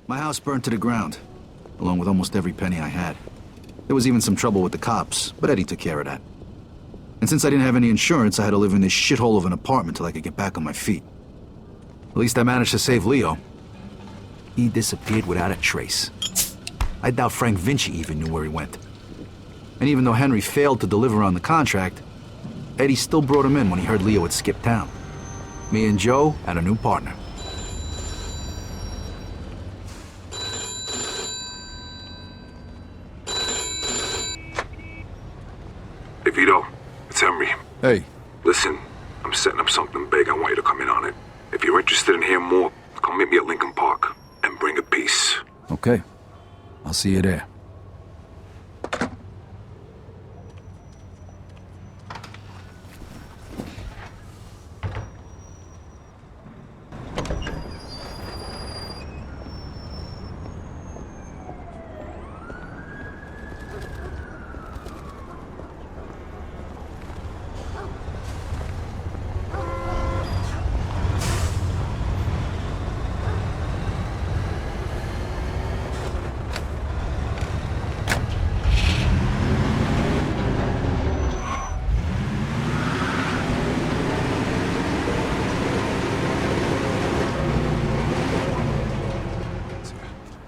My house burned to the ground, along with almost every penny I had. There was even some trouble with the cops, but Eddie took care of that. And since I didn't have any insurance, I had to live in this shithole of an apartment till I could get back on my feet. At least I managed to save Leo. He disappeared without a trace. I doubt Frank Vinci even knew where he went. And even though Henry failed to deliver on the contract, Eddie still brought him in when he heard Leo had skipped town. Me and Joe had a new partner. Hey, Vito. It's Henry. Hey. Listen, I'm setting up something big. I want you to come in on it. If you're interested in hearing more, come meet me at Lincoln Park and bring a piece. Okay. I'll see you there.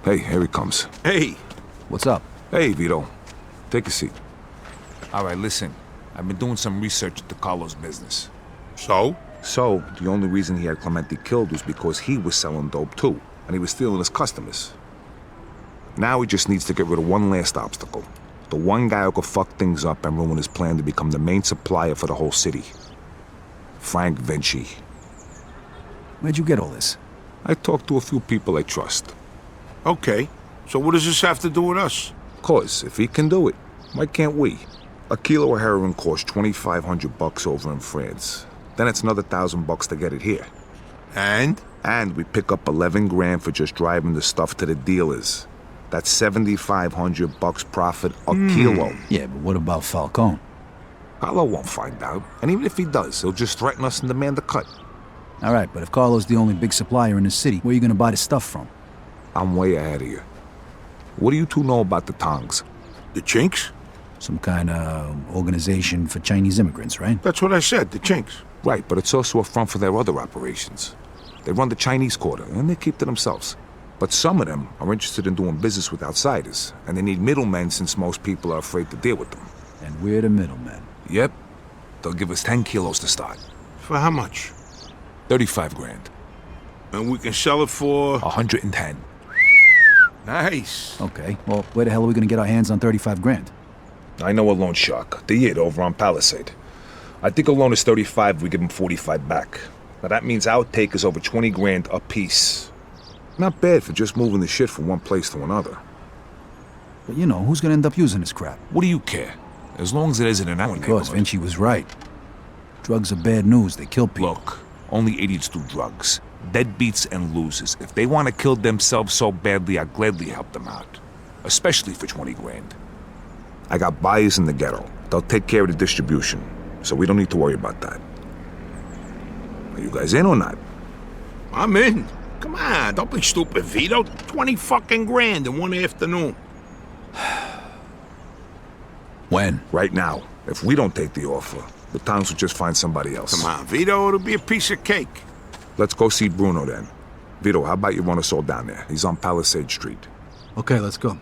Hey, here he comes. Hey. What's up? Hey, Vito. Take a seat. All right, listen. I've been doing some research into Carlos' business. So? So, the only reason he had Clemente killed was because he was selling dope too, and he was stealing his customers. Now he just needs to get rid of one last obstacle. The one guy who could fuck things up and ruin his plan to become the main supplier for the whole city. Frank Vinci. Where'd you get all this? I talked to a few people I trust. Okay. So what does this have to do with us? 'Cause if he can do it, why can't we? A kilo of heroin costs $2,500 over in France. Then it's another $1,000 to get it here. And? And we pick up 11 grand for just driving the stuff to the dealers. That's $7,500 profit a kilo. Yeah, but what about Falcone? Carlo won't find out. And even if he does, he'll just threaten us and demand a cut. All right, but if Carlo's the only big supplier in the city, where are you gonna buy the stuff from? I'm way ahead of you. What do you two know about the Tongs? The Chinks? Some kind of organization for Chinese immigrants, right? That's what I said, the Chinks. Right, but it's also a front for their other operations. They run the Chinese quarter, and they keep to themselves. But some of them are interested in doing business with outsiders, and they need middlemen since most people are afraid to deal with them. And we're the middlemen. Yep. They'll give us 10 kilos to start. For how much? 35 grand. And we can sell it for... 110. Nice. Okay, well, where the hell are we gonna get our hands on 35 grand? I know a loan shark, the Yid over on Palisade. I think a loan is 35 if we give him 45 back. Now that means our take is over 20 grand a piece. Not bad for just moving the shit from one place to another. But you know, who's gonna end up using this crap? What do you care? As long as it isn't in our Because neighborhood. Vinci was right. Drugs are bad news, they kill people. Look, only idiots do drugs. Deadbeats and losers. If they want to kill themselves so badly, I'll gladly help them out. Especially for 20 grand. I got buyers in the ghetto. They'll take care of the distribution, so we don't need to worry about that. Are you guys in or not? I'm in. Come on, don't be stupid, Vito. 20 fucking grand in one afternoon. When? Right now. If we don't take the offer, the Tongs will just find somebody else. Come on, Vito, it'll be a piece of cake. Let's go see Bruno then. Vito, how about you run us all down there? He's on Palisade Street. Okay, let's go.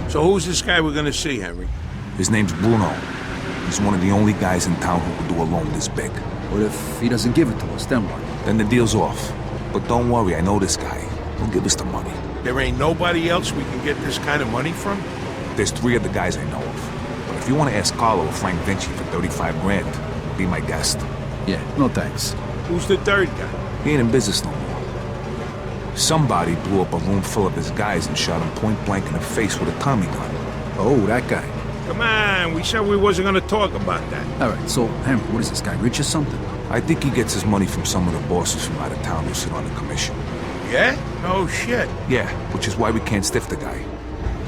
So who's this guy we're gonna see, Henry? His name's Bruno. He's one of the only guys in town who could do a loan this big. What if he doesn't give it to us, then what? Then the deal's off. But don't worry, I know this guy. He'll give us the money. There ain't nobody else we can get this kind of money from? There's 3 of the guys I know of. But if you want to ask Carlo or Frank Vinci for 35 grand, be my guest. Yeah, no thanks. Who's the third guy? He ain't in business no more. Somebody blew up a room full of his guys and shot him point blank in the face with a Tommy gun. Oh, that guy. Come on, we said we wasn't gonna talk about that. All right, so, Henry, what is this guy, rich or something? I think he gets his money from some of the bosses from out of town who sit on the commission. Yeah? No shit. Yeah, which is why we can't stiff the guy.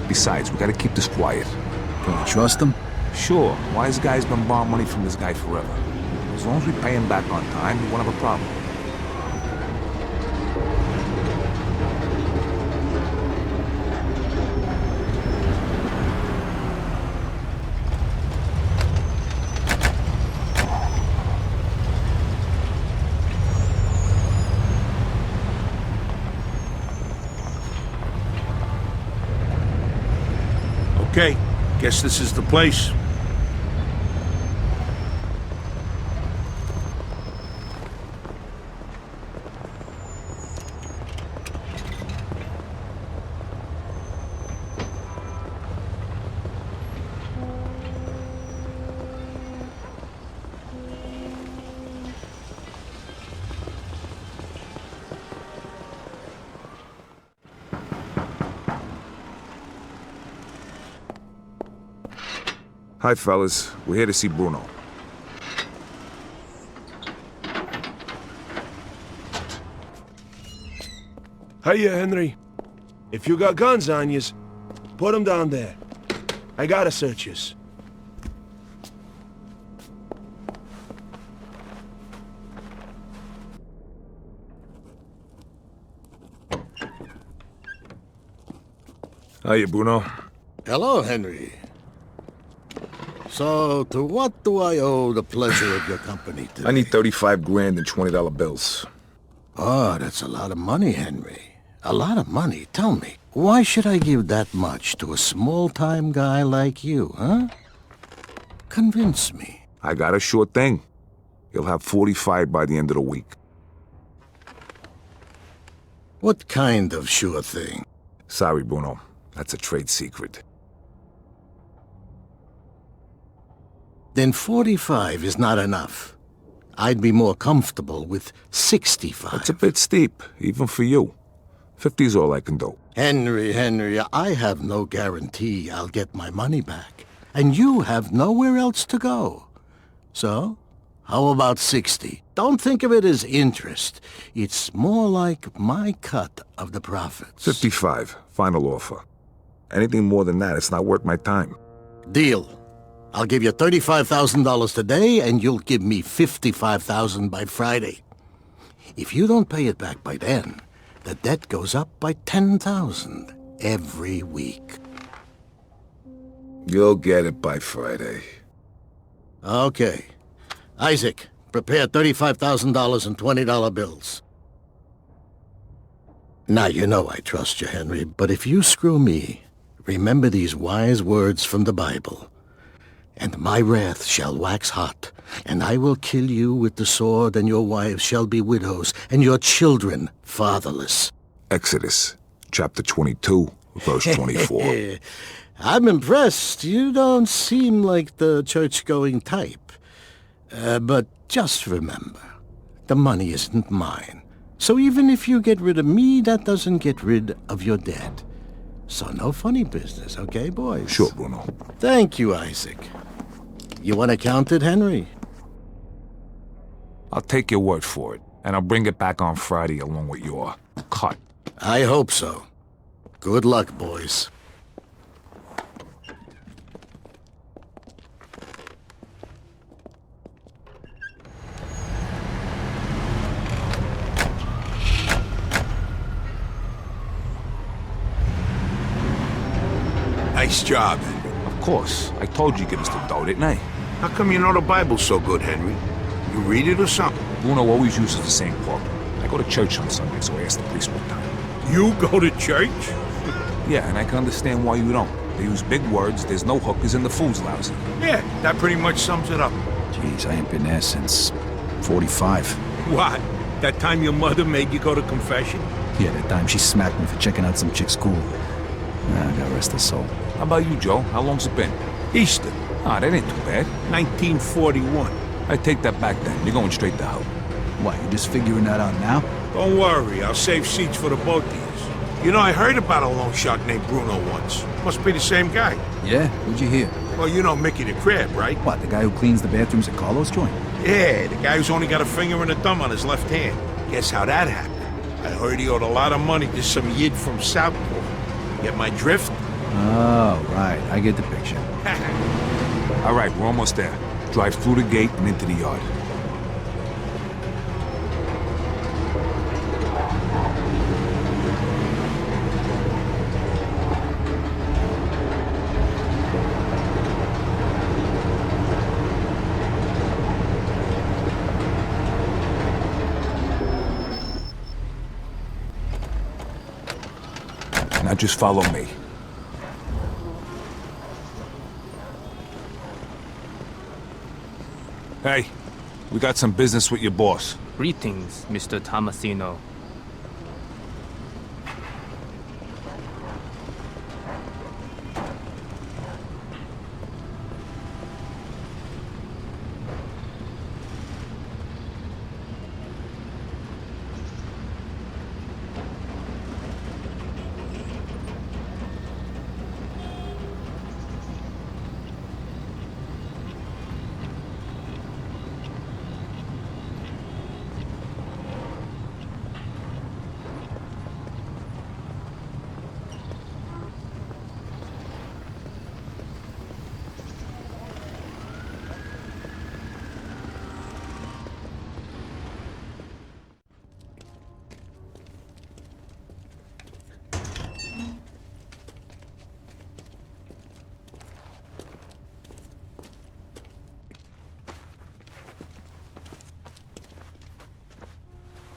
Besides, we gotta keep this quiet. Can we trust him? Sure, wise guy's been borrowing money from this guy forever. As long as we pay him back on time, we won't have a problem. Okay, guess this is the place. Hi, fellas. We're here to see Bruno. Hiya, Henry. If you got guns on yous, put them down there. I gotta search yous. Hiya, Bruno. Hello, Henry. So, to what do I owe the pleasure of your company today? I need 35 grand in $20 bills. Oh, that's a lot of money, Henry. A lot of money. Tell me, why should I give that much to a small-time guy like you, huh? Convince me. I got a sure thing. You'll have 45 by the end of the week. What kind of sure thing? Sorry, Bruno. That's a trade secret. Then 45 is not enough. I'd be more comfortable with 65. It's a bit steep, even for you. 50's all I can do. Henry, I have no guarantee I'll get my money back. And you have nowhere else to go. So, how about 60? Don't think of it as interest. It's more like my cut of the profits. 55, final offer. Anything more than that, it's not worth my time. Deal. I'll give you $35,000 today, and you'll give me $55,000 by Friday. If you don't pay it back by then, the debt goes up by $10,000 every week. You'll get it by Friday. Okay. Isaac, prepare $35,000 in $20 bills. Now, you know I trust you, Henry, but if you screw me, remember these wise words from the Bible. And my wrath shall wax hot, and I will kill you with the sword, and your wives shall be widows, and your children fatherless. Exodus, chapter 22, verse 24. I'm impressed. You don't seem like the church-going type. But just remember, the money isn't mine. So even if you get rid of me, that doesn't get rid of your debt. So no funny business, okay, boys? Sure, Bruno. Thank you, Isaac. You want to count it, Henry? I'll take your word for it, and I'll bring it back on Friday along with your cut. I hope so. Good luck, boys. Nice job, Henry. Of course, I told you give us the dough, didn't I? How come you know the Bible so good, Henry? You read it or something? Bruno always uses the same quote. I go to church on Sunday, so I ask the priest one time. You go to church? Yeah, and I can understand why you don't. They use big words, there's no hookers, and the food's lousy. Yeah, that pretty much sums it up. Jeez, I ain't been there since 45. What? That time your mother made you go to confession? Yeah, that time she smacked me for checking out some chick's school. God rest her soul. How about you, Joe? How long's it been? Easter, Ah, that ain't too bad. 1941. I take that back then. You're going straight to hell. Why, you just figuring that out now? Don't worry, I'll save seats for the both of you. You know, I heard about a loan shark named Bruno once. Must be the same guy. Yeah? What'd you hear? Well, you know Mickey the Crab, right? What, the guy who cleans the bathrooms at Carlos' joint? Yeah, the guy who's only got a finger and a thumb on his left hand. Guess how that happened? I heard he owed a lot of money to some yid from Southport. Get my drift? Oh, right. I get the picture. All right, we're almost there. Drive through the gate and into the yard. Now just follow me. Hey, we got some business with your boss. Greetings, Mr. Tomasino.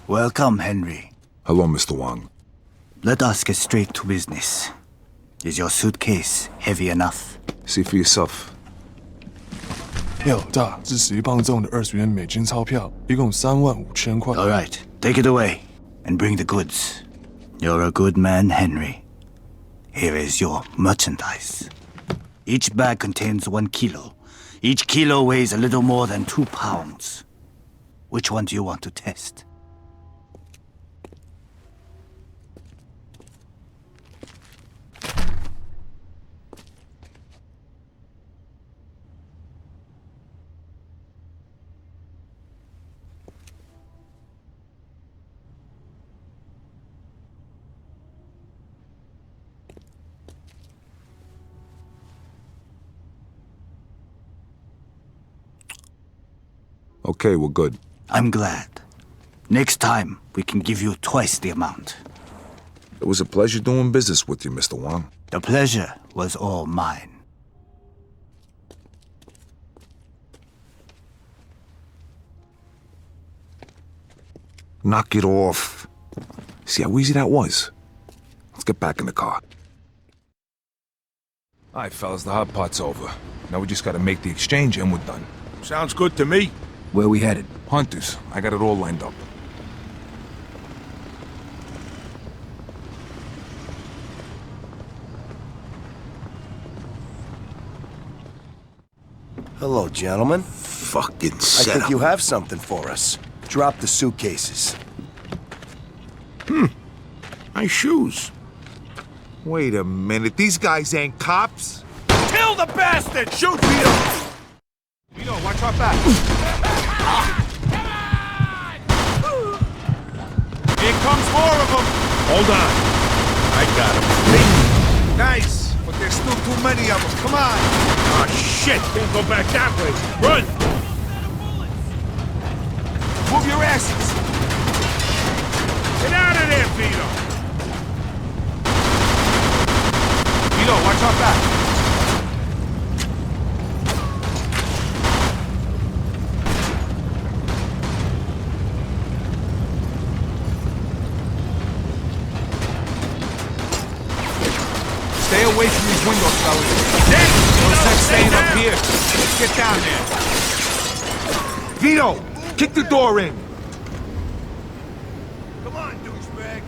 Welcome, Henry. Hello, Mr. Wang. Let us get straight to business. Is your suitcase heavy enough? See for yourself. 票价是11磅重的20元美金钞票，一共35000块。 All right, take it away and bring the goods. You're a good man, Henry. Here is your merchandise. Each bag contains 1 kilo. Each kilo weighs a little more than 2 pounds. Which one do you want to test? Okay, we're good. I'm glad. Next time, we can give you twice the amount. It was a pleasure doing business with you, Mr. Wang. The pleasure was all mine. Knock it off. See how easy that was? Let's get back in the car. All right, fellas, the hot pot's over. Now we just gotta make the exchange and we're done. Sounds good to me. Where we headed? Hunters, I got it all lined up. Hello, gentlemen. Fucking I setup. think you have something for us. Drop the suitcases. My shoes. Wait a minute, these guys ain't cops? Kill the bastard! Shoot Vito! Vito, watch our back. Here comes more of them. Hold on. I got him. Nice, but there's still too many of them. Come on. Oh, shit. Can't go back that way. Run! Move your asses. Get out of there, Vito! Vito, watch our back. Stay away from these windows, fellas. No sense staying up here. Let's get down there. Vito, kick the door in. Come on, douchebag.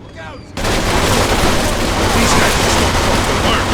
Look out! These guys just don't fucking learn.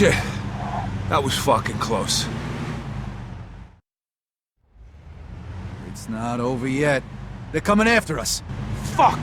Shit. That was fucking close. It's not over yet. They're coming after us. Fuck!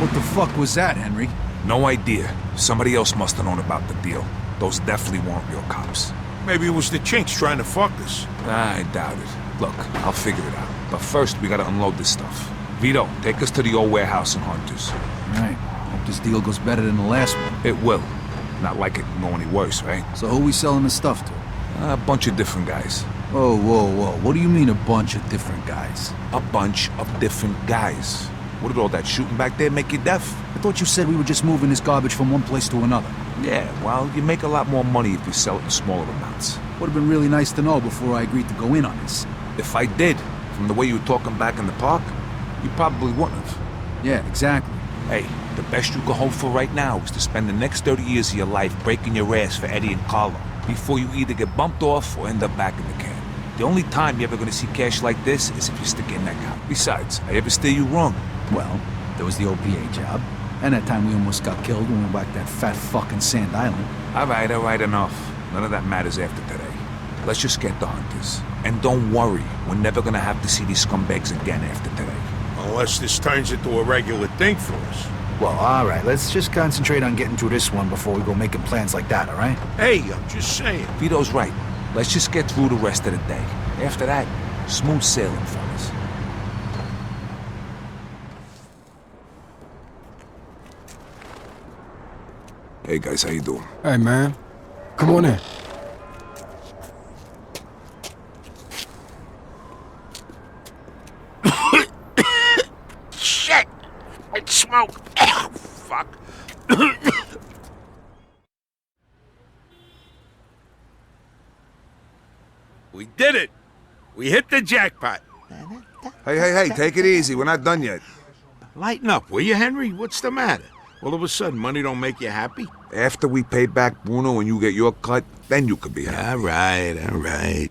What the fuck was that, Henry? No idea. Somebody else must have known about the deal. Those definitely weren't real cops. Maybe it was the chinks trying to fuck us. I doubt it. Look, I'll figure it out. But first, we gotta unload this stuff. Vito, take us to the old warehouse in Hunters. All right. Hope this deal goes better than the last one. It will. Not like it can go any worse, right? So who we selling the stuff to? A bunch of different guys. Whoa, whoa, whoa. What do you mean a bunch of different guys? A bunch of different guys. What did all that shooting back there make you deaf? I thought you said we were just moving this garbage from one place to another. Yeah, well, you make a lot more money if you sell it in smaller amounts. Would have been really nice to know before I agreed to go in on this. If I did, from the way you were talking back in the park, you probably wouldn't have. Yeah, exactly. Hey, the best you can hope for right now is to spend the next 30 years of your life breaking your ass for Eddie and Carlo before you either get bumped off or end up back in the can. The only time you're ever gonna see cash like this is if you stick your neck out. Besides, I ever steer you wrong? Well, there was the OPA job, and that time we almost got killed when we whacked that fat fucking Sand Island. All right, enough. None of that matters after today. Let's just get the Hunters. And don't worry, we're never gonna have to see these scumbags again after today. Unless this turns into a regular thing for us. Well, all right, let's just concentrate on getting through this one before we go making plans like that, all right? Hey, I'm just saying. Vito's right. Let's just get through the rest of the day. After that, smooth sailing, fellas. Hey guys, how you doing? Hey, man. Come on in. Shit! It's smoke! Fuck. We did it! We hit the jackpot. Hey, take it easy. We're not done yet. Lighten up, will you, Henry? What's the matter? All of a sudden, money don't make you happy? After we pay back Bruno and you get your cut, then you could be happy. All right.